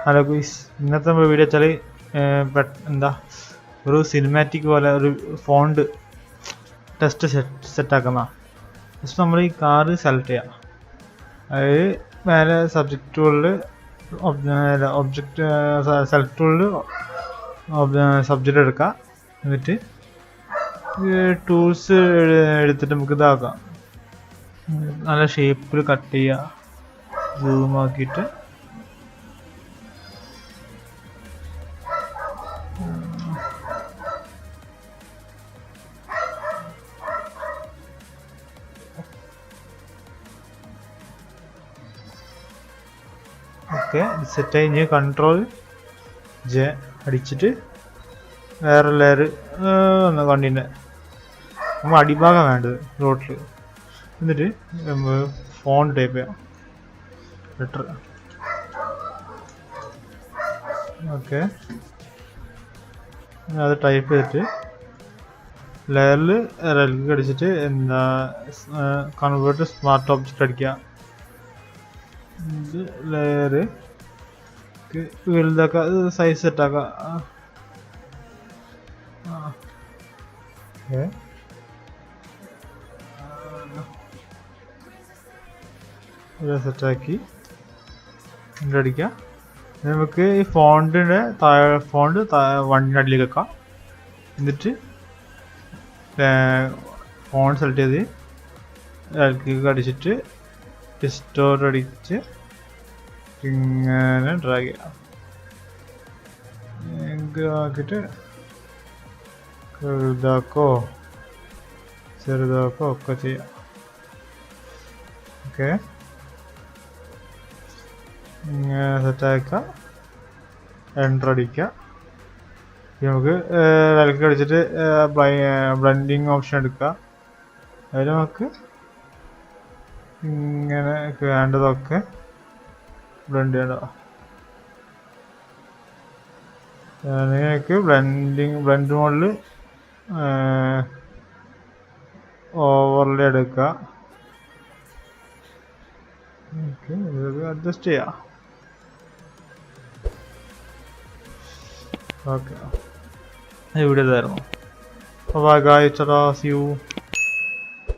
Hello guys, ഇന്നത്തെ നമ്മൾ video വെച്ചാൽ എന്താ ഒരു സിനിമാറ്റിക് പോലെ ഒരു ഫോണ്ട് ടെസ്റ്റ് സെറ്റാക്കുന്ന. ജസ്റ്റ് നമ്മൾ ഈ കാറ് സെലക്ട് ചെയ്യാം. അതായത് മേലെ സബ്ജക്റ്റ് ടൂളിൽ ഒബ്ജക്റ്റ് സെലക്ട് ടൂളിൽ സബ്ജക്റ്റ് എടുക്കുക. എന്നിട്ട് ടൂൾസ് എടുത്തിട്ട് നമുക്ക് ഇതാക്കാം. നല്ല ഷേപ്പിൽ കട്ട് ചെയ്യുക, സൂം ആക്കിയിട്ട് ഓക്കെ. സെറ്റ് കഴിഞ്ഞ് കൺട്രോൾ ജെ അടിച്ചിട്ട് വേറെ ലെയർ ഒന്ന് കണ്ടിൻ്റെ നമ്മൾ അടിഭാഗം വേണ്ടത് റോട്ടിൽ. എന്നിട്ട് ഫോൺ ടൈപ്പ് ചെയ്യാം, ലെറ്റർ. ഓക്കെ, അത് ടൈപ്പ് ചെയ്തിട്ട് ലെയറിൽ റെൽക്ക് അടിച്ചിട്ട് എന്താ കൺവേർട്ട് സ്മാർട്ട് ഓബ്ജക്റ്റ് അടിക്കുക. ലെയർ വലുതാക്കുക, സൈസ് സെറ്റാക്കുക. സെറ്റാക്കി അടിക്കുക. നമുക്ക് ഈ ഫോണ്ടിൻ്റെ ഫോണ്ട് വണ്ടിൻ്റെ അടിയിലേക്ക് വെക്കാം. എന്നിട്ട് ഫോണ്ട് സെലക്ട് ചെയ്ത് അതിലേക്ക് അടിച്ചിട്ട് സ്റ്റോർ അടിച്ച് ഇങ്ങനെ ഡ്രാഗ് ചെയ്യാം. ആക്കിയിട്ട് വലുതാക്കോ ചെറുതാക്കോ ഒക്കെ ചെയ്യാം. ഓക്കെ, ഇങ്ങനെ സെറ്റാക്കുക, എൻ്റർ അടിക്കുക. നമുക്ക് വിലക്ക് അടിച്ചിട്ട് ബ്ലെൻഡിങ് ഓപ്ഷൻ എടുക്കുക. അതിൽ നമുക്ക് ഇങ്ങനെ വേണ്ടതൊക്കെ ബ്ലെൻഡ് ചെയ്യണം. നിങ്ങൾക്ക് ബ്ലെൻഡ് മോഡിൽ ഓവർലേ എടുക്കുക. ഓക്കെ, ഇതൊക്കെ അഡ്ജസ്റ്റ് ചെയ്യാം. ഓക്കെ, ഇവിടെ ഇതായിരുന്നു. അപ്പോൾ ബൈ ഗായ്സ്, സീ യു.